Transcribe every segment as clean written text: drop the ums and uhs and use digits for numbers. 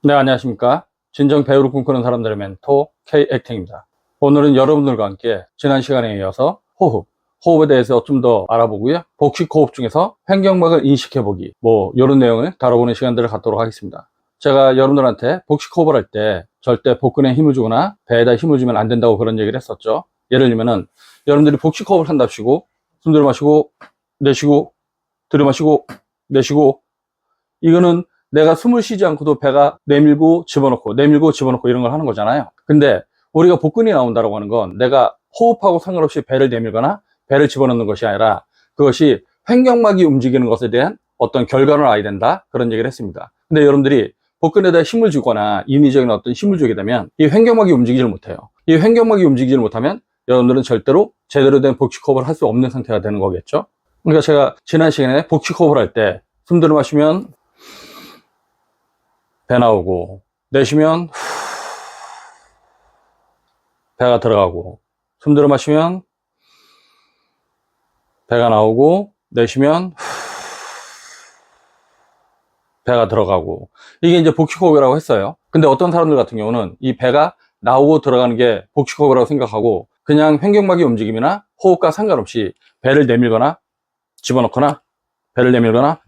네, 안녕하십니까. 진정 배우를 꿈꾸는 사람들의 멘토 K액팅입니다. 오늘은 여러분들과 함께 지난 시간에 이어서 호흡에 대해서 좀 더 알아보고요. 복식 호흡 중에서 횡격막을 인식해보기, 이런 내용을 다뤄보는 시간들을 갖도록 하겠습니다. 제가 여러분들한테 복식 호흡을 할 때 절대 복근에 힘을 주거나 배에다 힘을 주면 안 된다고 그런 얘기를 했었죠. 예를 들면은 여러분들이 복식 호흡을 한답시고 숨 들이마시고 내쉬고 들이마시고 내쉬고, 이거는 내가 숨을 쉬지 않고도 배가 내밀고 집어넣고 내밀고 집어넣고 이런 걸 하는 거잖아요. 근데 우리가 복근이 나온다고 하는 건 내가 호흡하고 상관없이 배를 내밀거나 배를 집어넣는 것이 아니라 그것이 횡격막이 움직이는 것에 대한 어떤 결과를 알아야 된다, 그런 얘기를 했습니다. 근데 여러분들이 복근에다 힘을 주거나 인위적인 어떤 힘을 주게 되면 이 횡격막이 움직이질 못해요. 이 횡격막이 움직이질 못하면 여러분들은 절대로 제대로 된 복식 호흡을 할 수 없는 상태가 되는 거겠죠. 그러니까 제가 지난 시간에 복식 호흡을 할 때 숨 들어 마시면 배 나오고, 내쉬면 배가 들어가고, 숨 들어 마시면 배가 나오고, 내쉬면 배가 들어가고, 이게 이제 복식호흡이라고 했어요. 근데 어떤 사람들 같은 경우는 이 배가 나오고 들어가는 게 복식호흡이라고 생각하고 그냥 횡격막의 움직임이나 호흡과 상관없이 배를 내밀거나 집어넣거나 배를 내밀거나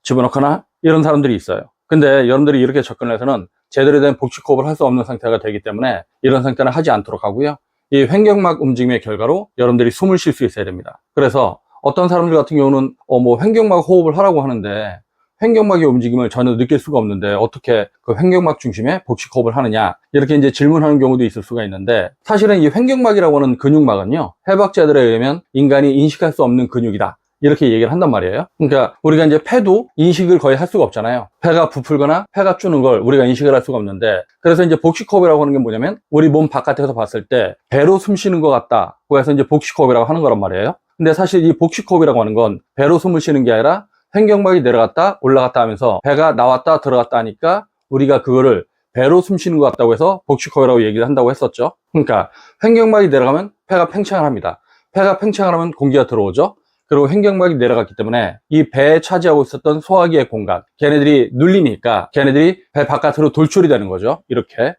집어넣거나 이런 사람들이 있어요. 근데 여러분들이 이렇게 접근을 해서는 제대로 된 복식 호흡을 할 수 없는 상태가 되기 때문에 이런 상태는 하지 않도록 하고요. 이 횡격막 움직임의 결과로 여러분들이 숨을 쉴 수 있어야 됩니다. 그래서 어떤 사람들 같은 경우는 횡격막 호흡을 하라고 하는데 횡격막의 움직임을 전혀 느낄 수가 없는데 어떻게 그 횡격막 중심의 복식 호흡을 하느냐, 이렇게 이제 질문하는 경우도 있을 수가 있는데, 사실은 이 횡격막이라고 하는 근육막은요, 해박자들에 의하면 인간이 인식할 수 없는 근육이다, 이렇게 얘기를 한단 말이에요. 그러니까 우리가 이제 폐도 인식을 거의 할 수가 없잖아요. 폐가 부풀거나 폐가 주는 걸 우리가 인식을 할 수가 없는데, 그래서 이제 복식호흡이라고 하는 게 뭐냐면 우리 몸 바깥에서 봤을 때 배로 숨 쉬는 것 같다, 그래서 이제 복식호흡이라고 하는 거란 말이에요. 근데 사실 이 복식호흡이라고 하는 건 배로 숨을 쉬는 게 아니라 횡격막이 내려갔다 올라갔다 하면서 배가 나왔다 들어갔다 하니까 우리가 그거를 배로 숨 쉬는 것 같다고 해서 복식호흡이라고 얘기를 한다고 했었죠. 그러니까 횡격막이 내려가면 폐가 팽창을 합니다. 폐가 팽창을 하면 공기가 들어오죠. 그리고 횡격막이 내려갔기 때문에 이 배에 차지하고 있었던 소화기의 공간, 걔네들이 눌리니까 걔네들이 배 바깥으로 돌출이 되는 거죠. 이렇게.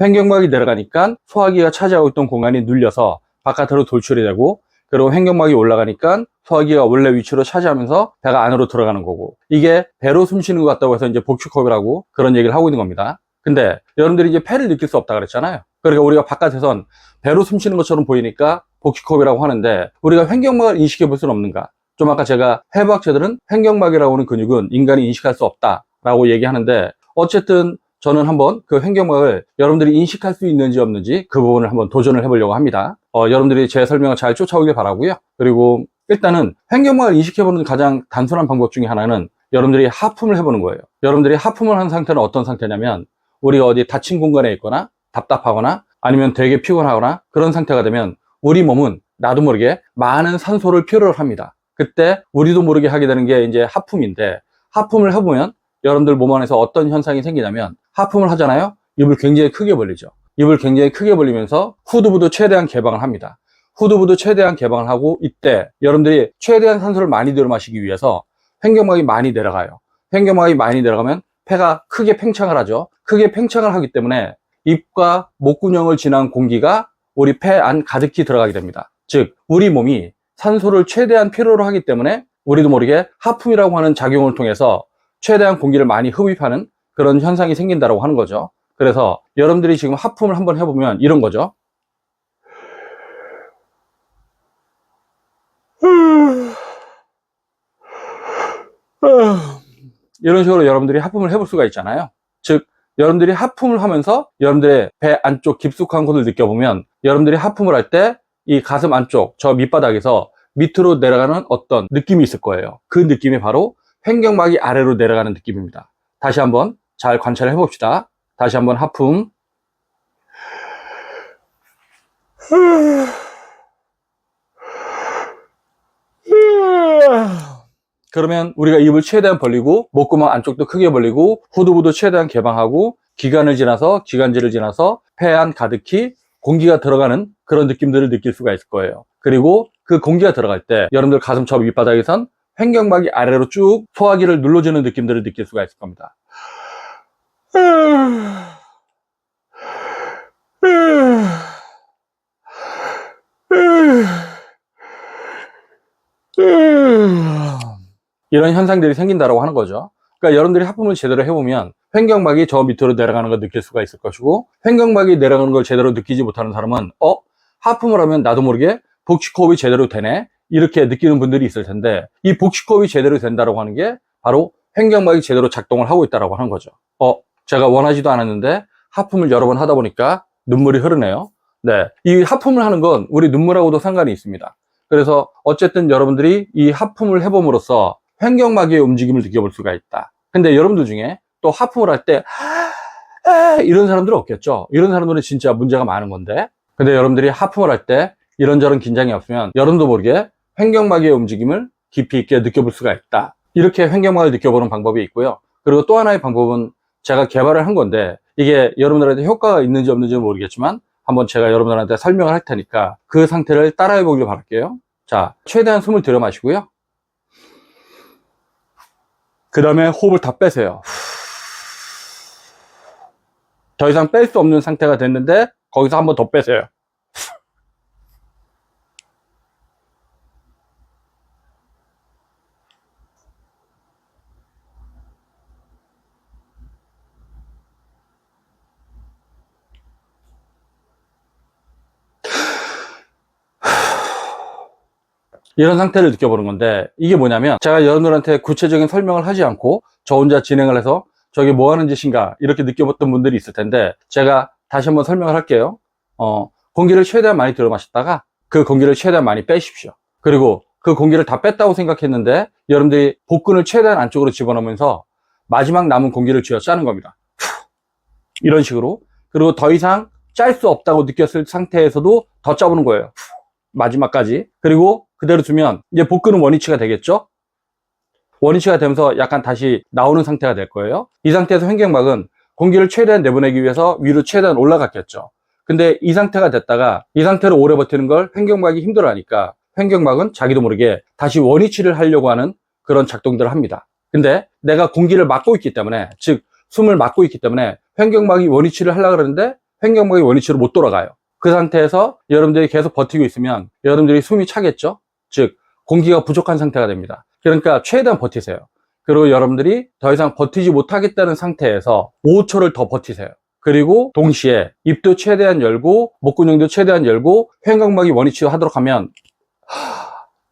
횡격막이 내려가니까 소화기가 차지하고 있던 공간이 눌려서 바깥으로 돌출이 되고, 그리고 횡격막이 올라가니까 소화기가 원래 위치로 차지하면서 배가 안으로 들어가는 거고, 이게 배로 숨 쉬는 것 같다고 해서 이제 복식호흡이라고 그런 얘기를 하고 있는 겁니다. 근데 여러분들이 이제 폐를 느낄 수 없다 그랬잖아요. 그러니까 우리가 바깥에선 배로 숨 쉬는 것처럼 보이니까 복식호흡이라고 하는데 우리가 횡격막을 인식해 볼 수는 없는가? 좀 아까 제가 해부학자들은 횡격막이라고 하는 근육은 인간이 인식할 수 없다라고 얘기하는데, 어쨌든 저는 한번 그 횡격막을 여러분들이 인식할 수 있는지 없는지 그 부분을 한번 도전을 해보려고 합니다. 여러분들이 제 설명을 잘 쫓아오길 바라고요. 그리고 일단은 횡격막을 인식해보는 가장 단순한 방법 중에 하나는 여러분들이 하품을 해보는 거예요. 여러분들이 하품을 한 상태는 어떤 상태냐면, 우리가 어디 닫힌 공간에 있거나 답답하거나 아니면 되게 피곤하거나 그런 상태가 되면 우리 몸은 나도 모르게 많은 산소를 필요로 합니다. 그때 우리도 모르게 하게 되는 게 이제 하품인데, 하품을 해보면 여러분들 몸 안에서 어떤 현상이 생기냐면, 하품을 하잖아요. 입을 굉장히 크게 벌리죠. 입을 굉장히 크게 벌리면서 후두부도 최대한 개방을 합니다. 후두부도 최대한 개방을 하고, 이때 여러분들이 최대한 산소를 많이 들어마시기 위해서 횡격막이 많이 내려가요. 횡격막이 많이 내려가면 폐가 크게 팽창을 하죠. 크게 팽창을 하기 때문에 입과 목구멍을 지난 공기가 우리 폐 안 가득히 들어가게 됩니다. 즉 우리 몸이 산소를 최대한 필요로 하기 때문에 우리도 모르게 하품이라고 하는 작용을 통해서 최대한 공기를 많이 흡입하는 그런 현상이 생긴다고 하는 거죠. 그래서 여러분들이 지금 하품을 한번 해보면 이런 거죠. 이런 식으로 여러분들이 하품을 해볼 수가 있잖아요. 즉 여러분들이 하품을 하면서 여러분들의 배 안쪽 깊숙한 곳을 느껴보면, 여러분들이 하품을 할 때 이 가슴 안쪽 저 밑바닥에서 밑으로 내려가는 어떤 느낌이 있을 거예요. 그 느낌이 바로 횡격막이 아래로 내려가는 느낌입니다. 다시 한번 잘 관찰해 봅시다. 다시 한번 하품. 그러면 우리가 입을 최대한 벌리고 목구멍 안쪽도 크게 벌리고 후두부도 최대한 개방하고 기관을 지나서 기관지를 지나서 폐 안 가득히 공기가 들어가는 그런 느낌들을 느낄 수가 있을 거예요. 그리고 그 공기가 들어갈 때 여러분들 가슴 저 윗바닥에선 횡격막이 아래로 쭉 소화기를 눌러주는 느낌들을 느낄 수가 있을 겁니다. 이런 현상들이 생긴다고 하는 거죠. 그러니까 여러분들이 하품을 제대로 해보면 횡격막이 저 밑으로 내려가는 걸 느낄 수가 있을 것이고, 횡격막이 내려가는 걸 제대로 느끼지 못하는 사람은 하품을 하면 나도 모르게 복식호흡이 제대로 되네, 이렇게 느끼는 분들이 있을 텐데, 이 복식호흡이 제대로 된다고 하는 게 바로 횡격막이 제대로 작동을 하고 있다고 하는 거죠. 제가 원하지도 않았는데 하품을 여러 번 하다 보니까 눈물이 흐르네요. 네, 이 하품을 하는 건 우리 눈물하고도 상관이 있습니다. 그래서 어쨌든 여러분들이 이 하품을 해봄으로써 횡격막의 움직임을 느껴볼 수가 있다. 근데 여러분들 중에 또 하품을 할 때 이런 사람들은 없겠죠. 이런 사람들은 진짜 문제가 많은 건데, 근데 여러분들이 하품을 할 때 이런저런 긴장이 없으면 여러분도 모르게 횡격막의 움직임을 깊이 있게 느껴볼 수가 있다. 이렇게 횡격막을 느껴보는 방법이 있고요. 그리고 또 하나의 방법은 제가 개발을 한 건데, 이게 여러분들한테 효과가 있는지 없는지는 모르겠지만 한번 제가 여러분들한테 설명을 할 테니까 그 상태를 따라해 보길 바랄게요. 자, 최대한 숨을 들여 마시고요. 그 다음에 호흡을 다 빼세요. 더 이상 뺄 수 없는 상태가 됐는데 거기서 한 번 더 빼세요. 이런 상태를 느껴보는 건데, 이게 뭐냐면 제가 여러분들한테 구체적인 설명을 하지 않고 저 혼자 진행을 해서 저게 뭐 하는 짓인가 이렇게 느껴봤던 분들이 있을 텐데, 제가 다시 한번 설명을 할게요. 공기를 최대한 많이 들어 마셨다가 그 공기를 최대한 많이 빼십시오. 그리고 그 공기를 다 뺐다고 생각했는데 여러분들이 복근을 최대한 안쪽으로 집어넣으면서 마지막 남은 공기를 쥐어 짜는 겁니다. 이런 식으로. 그리고 더 이상 짤 수 없다고 느꼈을 상태에서도 더 짜보는 거예요. 마지막까지. 그리고 그대로 두면 이제 복근은 원위치가 되겠죠. 원위치가 되면서 약간 다시 나오는 상태가 될 거예요. 이 상태에서 횡격막은 공기를 최대한 내보내기 위해서 위로 최대한 올라갔겠죠. 근데 이 상태가 됐다가 이 상태로 오래 버티는 걸 횡격막이 힘들어 하니까 횡격막은 자기도 모르게 다시 원위치를 하려고 하는 그런 작동들을 합니다. 근데 내가 공기를 막고 있기 때문에, 즉 숨을 막고 있기 때문에 횡격막이 원위치를 하려고 그러는데 횡격막이 원위치로 못 돌아가요. 그 상태에서 여러분들이 계속 버티고 있으면 여러분들이 숨이 차겠죠. 즉 공기가 부족한 상태가 됩니다. 그러니까 최대한 버티세요. 그리고 여러분들이 더 이상 버티지 못하겠다는 상태에서 5초를 더 버티세요. 그리고 동시에 입도 최대한 열고 목구멍도 최대한 열고 횡격막이 원위치 하도록 하면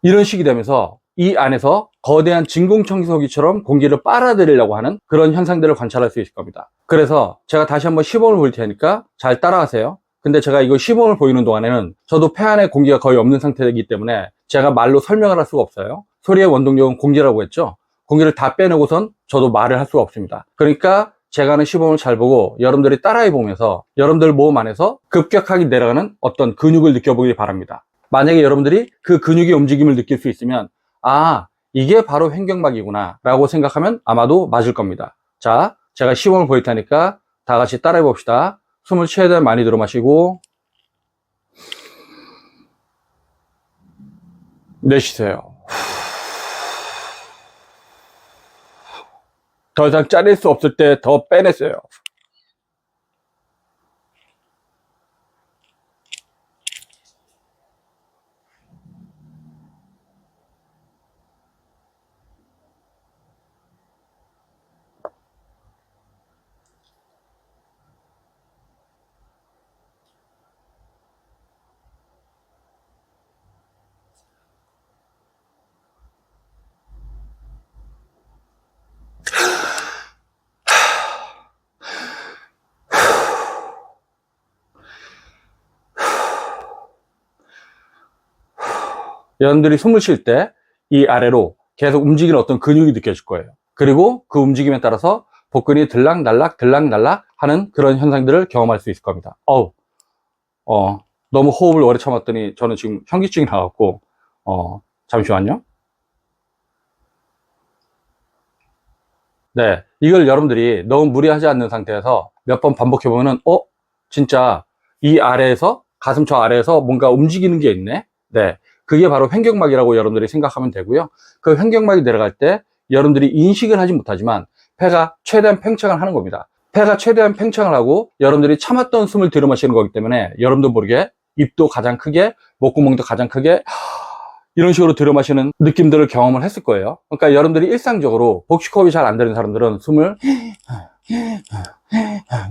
이런 식이 되면서 이 안에서 거대한 진공청소기처럼 공기를 빨아들이려고 하는 그런 현상들을 관찰할 수 있을 겁니다. 그래서 제가 다시 한번 시범을 보일 테니까 잘 따라하세요. 근데 제가 이거 시범을 보이는 동안에는 저도 폐 안에 공기가 거의 없는 상태이기 때문에 제가 말로 설명을 할 수가 없어요. 소리의 원동력은 공기라고 했죠. 공기를 다 빼내고선 저도 말을 할 수가 없습니다. 그러니까 제가 하는 시범을 잘 보고 여러분들이 따라해 보면서 여러분들 몸 안에서 급격하게 내려가는 어떤 근육을 느껴보길 바랍니다. 만약에 여러분들이 그 근육의 움직임을 느낄 수 있으면 이게 바로 횡격막이구나 라고 생각하면 아마도 맞을 겁니다. 자, 제가 시범을 보일 테니까 다 같이 따라해 봅시다. 숨을 최대한 많이 들어 마시고 내쉬세요. 더 이상 짜낼 수 없을 때 더 빼내세요. 여러분들이 숨을 쉴 때 이 아래로 계속 움직이는 어떤 근육이 느껴질 거예요. 그리고 그 움직임에 따라서 복근이 들락날락 들락날락 하는 그런 현상들을 경험할 수 있을 겁니다. 너무 호흡을 오래 참았더니 저는 지금 현기증이 나갖고 잠시만요. 네, 이걸 여러분들이 너무 무리하지 않는 상태에서 몇 번 반복해 보면은 진짜 이 아래에서 가슴 저 아래에서 뭔가 움직이는 게 있네. 네, 그게 바로 횡격막이라고 여러분들이 생각하면 되고요. 그 횡격막이 내려갈 때 여러분들이 인식을 하지 못하지만 폐가 최대한 팽창을 하는 겁니다. 폐가 최대한 팽창을 하고 여러분들이 참았던 숨을 들이마시는 거기 때문에 여러분도 모르게 입도 가장 크게, 목구멍도 가장 크게 이런 식으로 들이마시는 느낌들을 경험을 했을 거예요. 그러니까 여러분들이 일상적으로 복식호흡이 잘 안 되는 사람들은 숨을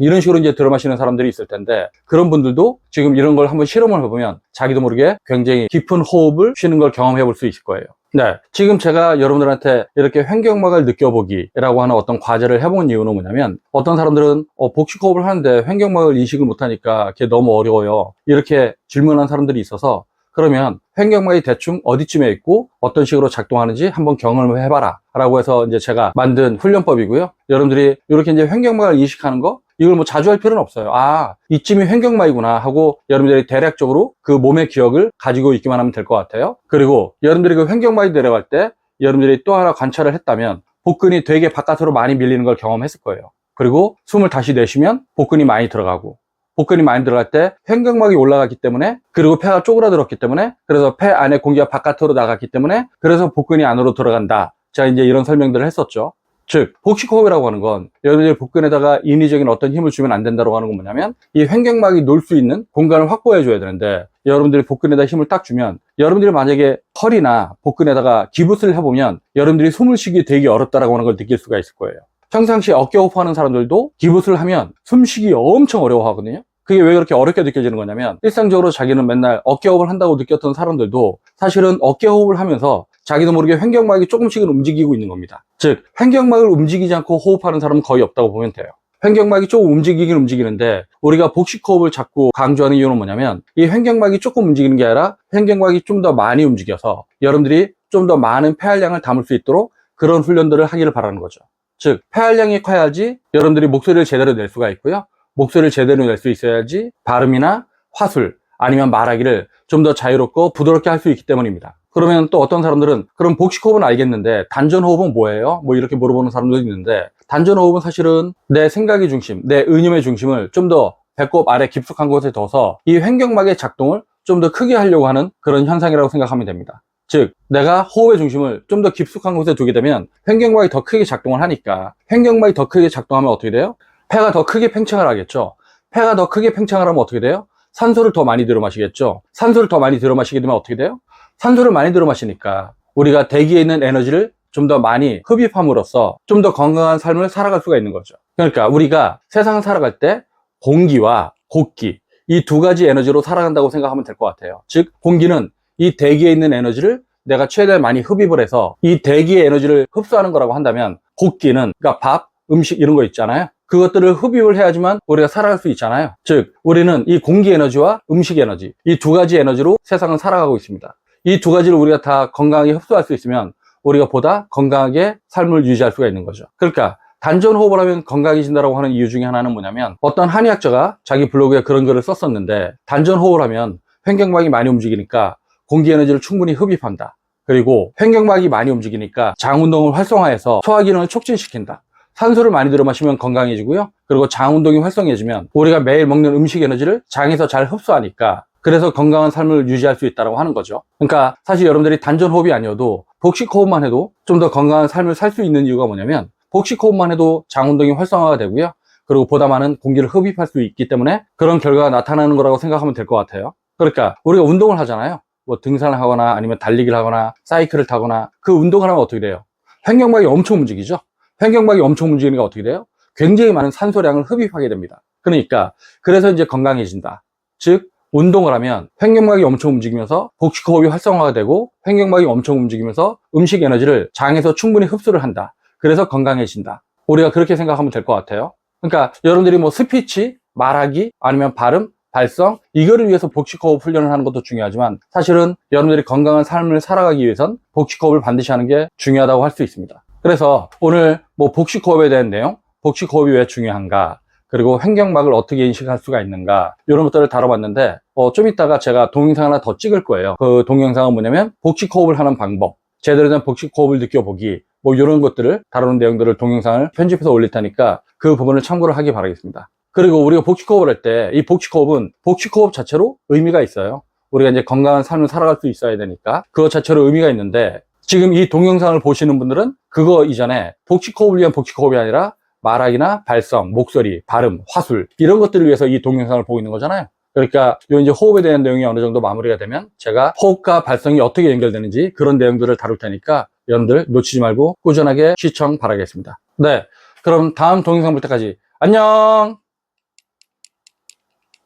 이런 식으로 이제 들이마시는 사람들이 있을 텐데, 그런 분들도 지금 이런 걸 한번 실험을 해보면 자기도 모르게 굉장히 깊은 호흡을 쉬는 걸 경험해 볼 수 있을 거예요. 네, 지금 제가 여러분들한테 이렇게 횡격막을 느껴보기라고 하는 어떤 과제를 해본 이유는 뭐냐면, 어떤 사람들은 복식호흡을 하는데 횡격막을 인식을 못하니까 그게 너무 어려워요, 이렇게 질문한 사람들이 있어서, 그러면 횡격막이 대충 어디쯤에 있고 어떤 식으로 작동하는지 한번 경험을 해봐라 라고 해서 이제 제가 만든 훈련법이고요. 여러분들이 이렇게 이제 횡격막을 인식하는 거, 이걸 뭐 자주 할 필요는 없어요. 아, 이쯤이 횡격막이구나 하고 여러분들이 대략적으로 그 몸의 기억을 가지고 있기만 하면 될 것 같아요. 그리고 여러분들이 그 횡격막이 내려갈 때 여러분들이 또 하나 관찰을 했다면, 복근이 되게 바깥으로 많이 밀리는 걸 경험했을 거예요. 그리고 숨을 다시 내쉬면 복근이 많이 들어가고, 복근이 많이 들어갈 때 횡격막이 올라갔기 때문에, 그리고 폐가 쪼그라들었기 때문에, 그래서 폐 안에 공기가 바깥으로 나갔기 때문에, 그래서 복근이 안으로 들어간다. 제가 이제 이런 설명들을 했었죠. 즉, 복식호흡이라고 하는 건 여러분들이 복근에다가 인위적인 어떤 힘을 주면 안 된다고 하는 건 뭐냐면, 이 횡격막이 놀 수 있는 공간을 확보해 줘야 되는데, 여러분들이 복근에다 힘을 딱 주면, 여러분들이 만약에 허리나 복근에다가 기부스를 해보면 여러분들이 숨을 쉬기 되게 어렵다라고 하는 걸 느낄 수가 있을 거예요. 평상시에 어깨 호흡하는 사람들도 기부스를 하면 숨쉬기 엄청 어려워하거든요. 그게 왜 그렇게 어렵게 느껴지는 거냐면, 일상적으로 자기는 맨날 어깨 호흡을 한다고 느꼈던 사람들도 사실은 어깨 호흡을 하면서 자기도 모르게 횡격막이 조금씩은 움직이고 있는 겁니다. 즉, 횡격막을 움직이지 않고 호흡하는 사람은 거의 없다고 보면 돼요. 횡격막이 조금 움직이긴 움직이는데, 우리가 복식호흡을 자꾸 강조하는 이유는 뭐냐면, 이 횡격막이 조금 움직이는 게 아니라 횡격막이 좀 더 많이 움직여서 여러분들이 좀 더 많은 폐활량을 담을 수 있도록 그런 훈련들을 하기를 바라는 거죠. 즉, 폐활량이 커야지 여러분들이 목소리를 제대로 낼 수가 있고요. 목소리를 제대로 낼 수 있어야지 발음이나 화술, 아니면 말하기를 좀 더 자유롭고 부드럽게 할 수 있기 때문입니다. 그러면 또 어떤 사람들은, 그럼 복식호흡은 알겠는데 단전호흡은 뭐예요? 뭐 이렇게 물어보는 사람들도 있는데, 단전호흡은 사실은 내 생각의 중심, 내 의념의 중심을 좀 더 배꼽 아래 깊숙한 곳에 둬서 이 횡격막의 작동을 좀 더 크게 하려고 하는 그런 현상이라고 생각하면 됩니다. 즉, 내가 호흡의 중심을 좀 더 깊숙한 곳에 두게 되면 횡격막이 더 크게 작동을 하니까, 횡격막이 더 크게 작동하면 어떻게 돼요? 폐가 더 크게 팽창을 하겠죠. 폐가 더 크게 팽창을 하면 어떻게 돼요? 산소를 더 많이 들어마시겠죠. 산소를 더 많이 들어마시게 되면 어떻게 돼요? 산소를 많이 들어마시니까 우리가 대기에 있는 에너지를 좀 더 많이 흡입함으로써 좀 더 건강한 삶을 살아갈 수가 있는 거죠. 그러니까 우리가 세상을 살아갈 때 공기와 곡기, 이 두 가지 에너지로 살아간다고 생각하면 될 것 같아요. 즉, 공기는 이 대기에 있는 에너지를 내가 최대한 많이 흡입을 해서 이 대기의 에너지를 흡수하는 거라고 한다면, 곡기는, 그러니까 밥, 음식 이런 거 있잖아요. 그것들을 흡입을 해야지만 우리가 살아갈 수 있잖아요. 즉, 우리는 이 공기 에너지와 음식 에너지, 이 두 가지 에너지로 세상은 살아가고 있습니다. 이 두 가지를 우리가 다 건강하게 흡수할 수 있으면 우리가 보다 건강하게 삶을 유지할 수가 있는 거죠. 그러니까 단전호흡을 하면 건강해진다고 하는 이유 중에 하나는 뭐냐면, 어떤 한의학자가 자기 블로그에 그런 글을 썼었는데, 단전호흡을 하면 횡격막이 많이 움직이니까 공기 에너지를 충분히 흡입한다. 그리고 횡격막이 많이 움직이니까 장 운동을 활성화해서 소화 기능을 촉진시킨다. 산소를 많이 들어마시면 건강해지고요. 그리고 장 운동이 활성해지면 우리가 매일 먹는 음식 에너지를 장에서 잘 흡수하니까, 그래서 건강한 삶을 유지할 수 있다고 하는 거죠. 그러니까 사실 여러분들이 단전호흡이 아니어도 복식호흡만 해도 좀 더 건강한 삶을 살 수 있는 이유가 뭐냐면, 복식호흡만 해도 장 운동이 활성화가 되고요. 그리고 보다 많은 공기를 흡입할 수 있기 때문에 그런 결과가 나타나는 거라고 생각하면 될 것 같아요. 그러니까 우리가 운동을 하잖아요. 뭐 등산을 하거나 아니면 달리기를 하거나 사이클을 타거나, 그 운동을 하면 어떻게 돼요? 횡격막이 엄청 움직이죠. 횡격막이 엄청 움직이니까 어떻게 돼요? 굉장히 많은 산소량을 흡입하게 됩니다. 그러니까 그래서 이제 건강해진다. 즉, 운동을 하면 횡격막이 엄청 움직이면서 복식호흡이 활성화가 되고, 횡격막이 엄청 움직이면서 음식 에너지를 장에서 충분히 흡수를 한다. 그래서 건강해진다. 우리가 그렇게 생각하면 될 것 같아요. 그러니까 여러분들이 뭐 스피치, 말하기, 아니면 발음, 발성, 이거를 위해서 복식호흡 훈련을 하는 것도 중요하지만, 사실은 여러분들이 건강한 삶을 살아가기 위해선 복식호흡을 반드시 하는 게 중요하다고 할 수 있습니다. 그래서 오늘 뭐 복식호흡에 대한 내용, 복식호흡이 왜 중요한가, 그리고 횡격막을 어떻게 인식할 수가 있는가, 이런 것들을 다뤄봤는데, 좀 이따가 제가 동영상 하나 더 찍을 거예요. 그 동영상은 뭐냐면, 복식호흡을 하는 방법, 제대로 된 복식호흡을 느껴보기, 뭐 이런 것들을 다루는 내용들을 동영상을 편집해서 올릴 테니까 그 부분을 참고를 하기 바라겠습니다. 그리고 우리가 복식호흡을 할 때, 이 복식호흡은 복식호흡 자체로 의미가 있어요. 우리가 이제 건강한 삶을 살아갈 수 있어야 되니까 그것 자체로 의미가 있는데, 지금 이 동영상을 보시는 분들은 그거 이전에 복식호흡을 위한 복식호흡이 아니라 말하기나 발성, 목소리, 발음, 화술 이런 것들을 위해서 이 동영상을 보고 있는 거잖아요. 그러니까 요 이제 호흡에 대한 내용이 어느 정도 마무리가 되면 제가 호흡과 발성이 어떻게 연결되는지 그런 내용들을 다룰 테니까 여러분들 놓치지 말고 꾸준하게 시청 바라겠습니다. 네, 그럼 다음 동영상 볼 때까지 안녕.